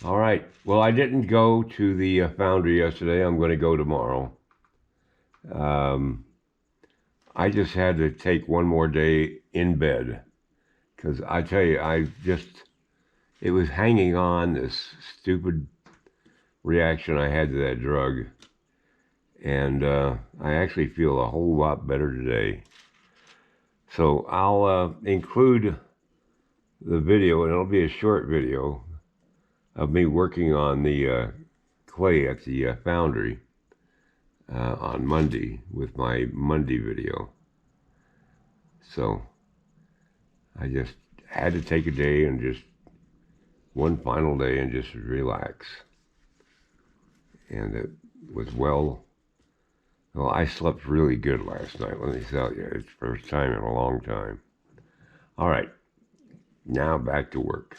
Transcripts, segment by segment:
All right. Well, I didn't go to the foundry yesterday. I'm going to go tomorrow. Um, I just had to take one more day in bed because I tell you, it was hanging on this stupid reaction I had to that drug. And I actually feel a whole lot better today. So I'll include the video, and it'll be a short video of me working on the clay at the foundry on Monday with my Monday video. So I just had to take a day and just one final day and just relax. And it was well, I slept really good last night, let me tell you. It's the first time in a long time. All right, now back to work.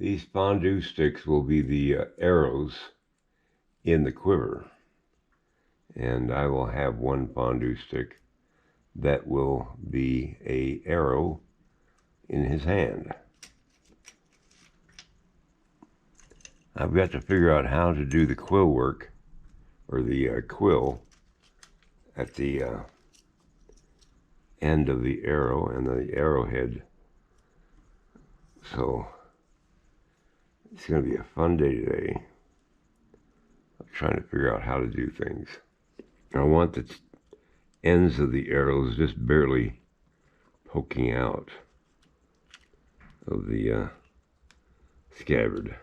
These fondue sticks will be the arrows in the quiver. And I will have one fondue stick that will be a arrow in his hand. I've got to figure out how to do the quill work, or the quill at the end of the arrow and the arrowhead. So it's going to be a fun day today. I'm trying to figure out how to do things. I want the ends of the arrows just barely poking out of the scabbard.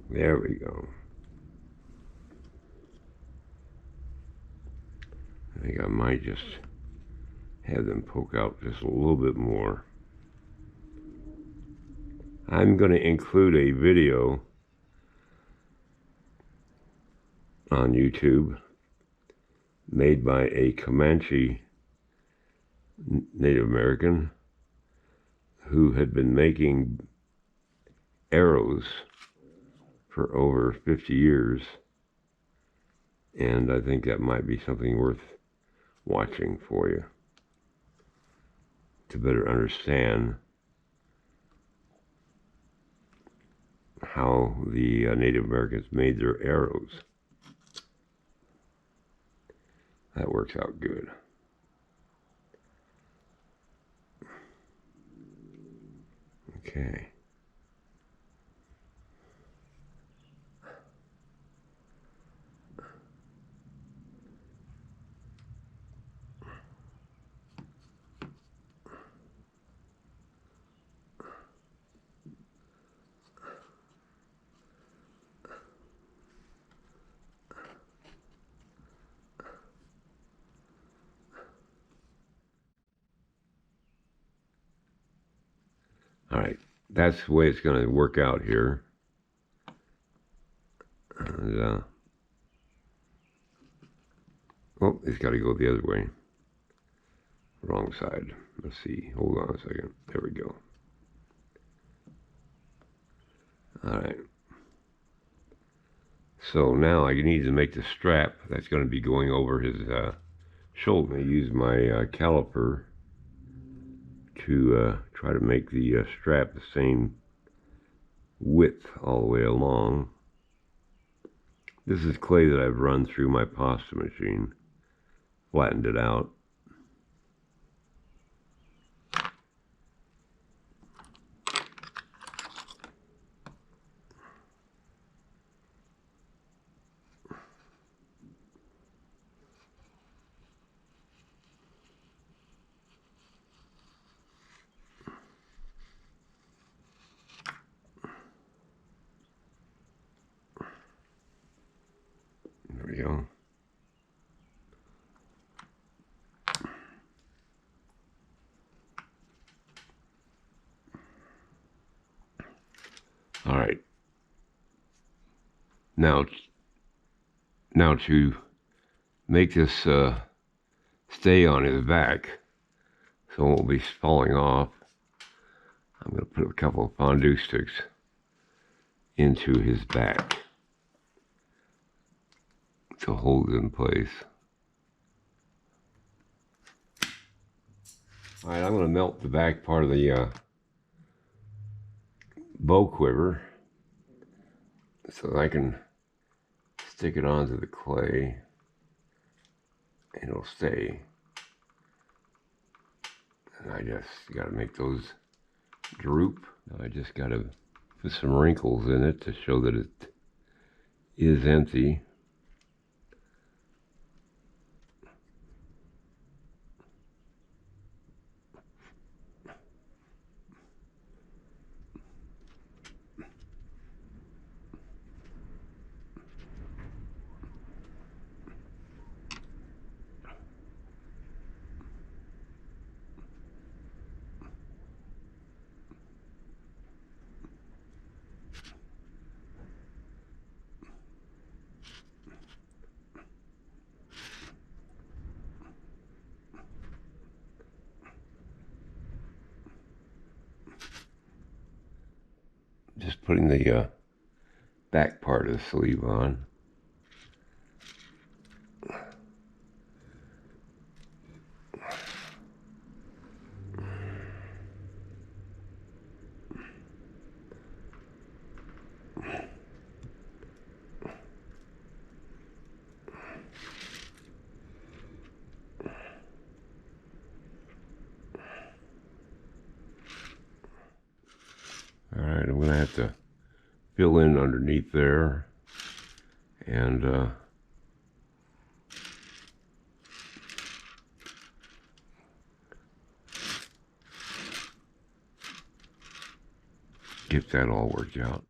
There we go. I think I might just have them poke out just a little bit more. I'm going to include a video on YouTube made by a Comanche Native American who had been making arrows for over 50 years, and I think that might be something worth watching for you to better understand how the Native Americans made their arrows. That works out good. Okay. All right, that's the way it's going to work out here. And, oh, it's got to go the other way. Wrong side. Let's see. Hold on a second. There we go. All right. So now I need to make the strap that's going to be going over his shoulder. I use my caliper to try to make the strap the same width all the way along. This is clay that I've run through my pasta machine, flattened it out. There we go. All right. Now to make this stay on his back so it won't be falling off, I'm going to put a couple of fondue sticks into his back to hold it in place. All right, I'm going to melt the back part of the bow quiver so that I can stick it onto the clay and it'll stay. And I just got to make those droop. Now I just got to put some wrinkles in it to show that it is empty. Just putting the back part of the sleeve on. All right, I'm going to have to fill in underneath there and get that all worked out.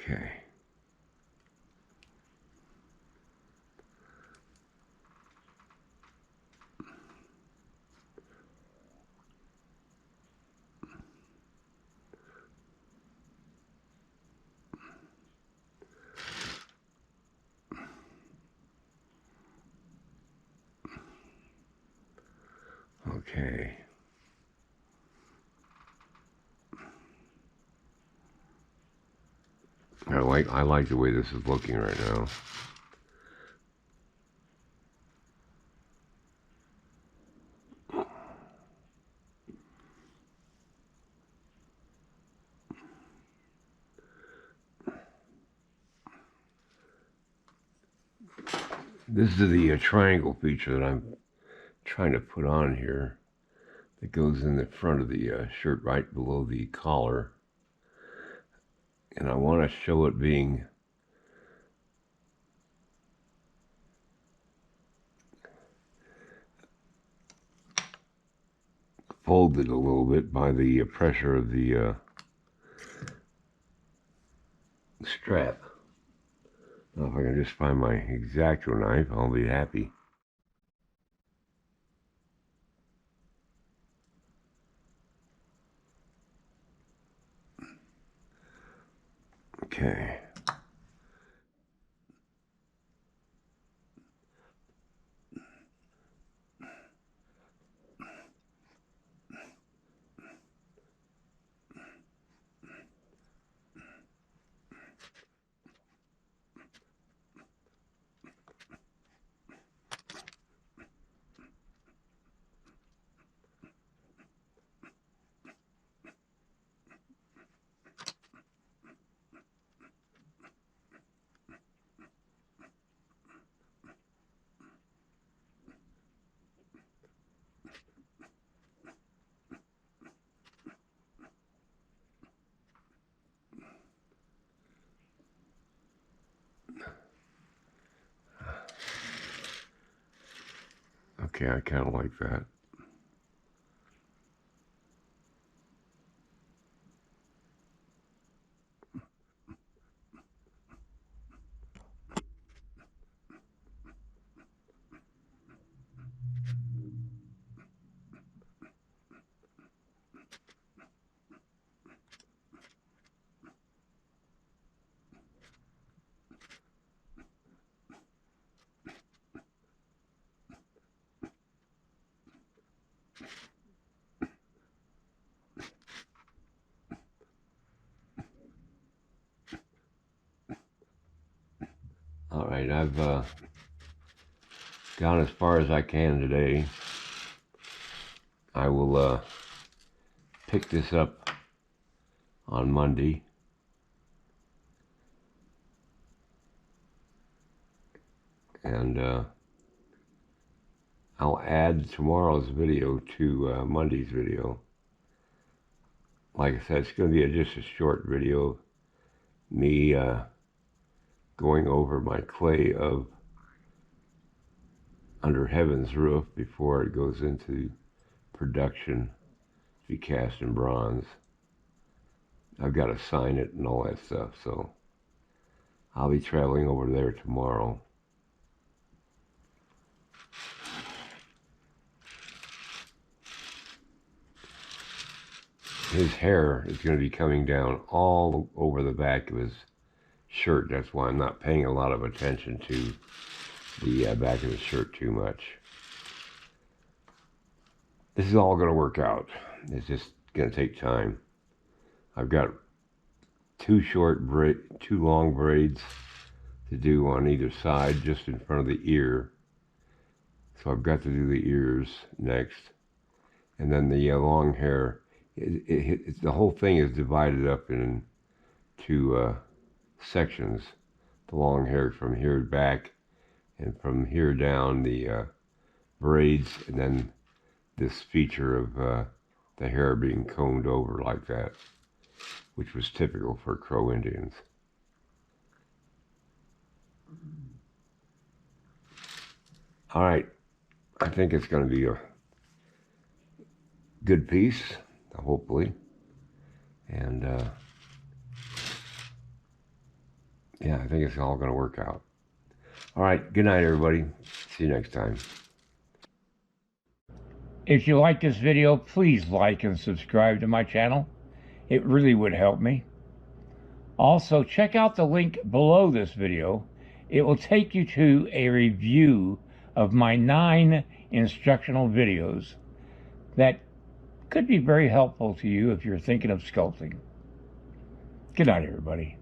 Okay. Okay. I like the way this is looking right now. This is the triangle feature that I'm trying to put on here that goes in the front of the shirt right below the collar. And I want to show it being folded a little bit by the pressure of the strap. Now if I can just find my X-Acto knife, I'll be happy. Okay. Okay, I kind of like that. All right, I've gone as far as I can today. I will pick this up on Monday. And I'll add tomorrow's video to Monday's video. Like I said, it's going to be just a short video. Me going over my clay of Under Heaven's Roof before it goes into production to be cast in bronze. I've got to sign it and all that stuff, so I'll be traveling over there tomorrow. His hair is going to be coming down all over the back of his shirt. That's why I'm not paying a lot of attention to the back of his shirt too much. This is all going to work out. It's just going to take time. I've got two long braids to do on either side, just in front of the ear. So I've got to do the ears next. And then the long hair, the whole thing is divided up into sections. The long hair from here back, and from here down the braids, and then this feature of the hair being combed over like that, which was typical for Crow Indians. All right, I think it's going to be a good piece, hopefully. And yeah, I think it's all going to work out. All right, good night, everybody. See you next time. If you like this video, please like and subscribe to my channel. It really would help me. Also, check out the link below this video. It will take you to a review of my 9 instructional videos that could be very helpful to you if you're thinking of sculpting. Good night, everybody.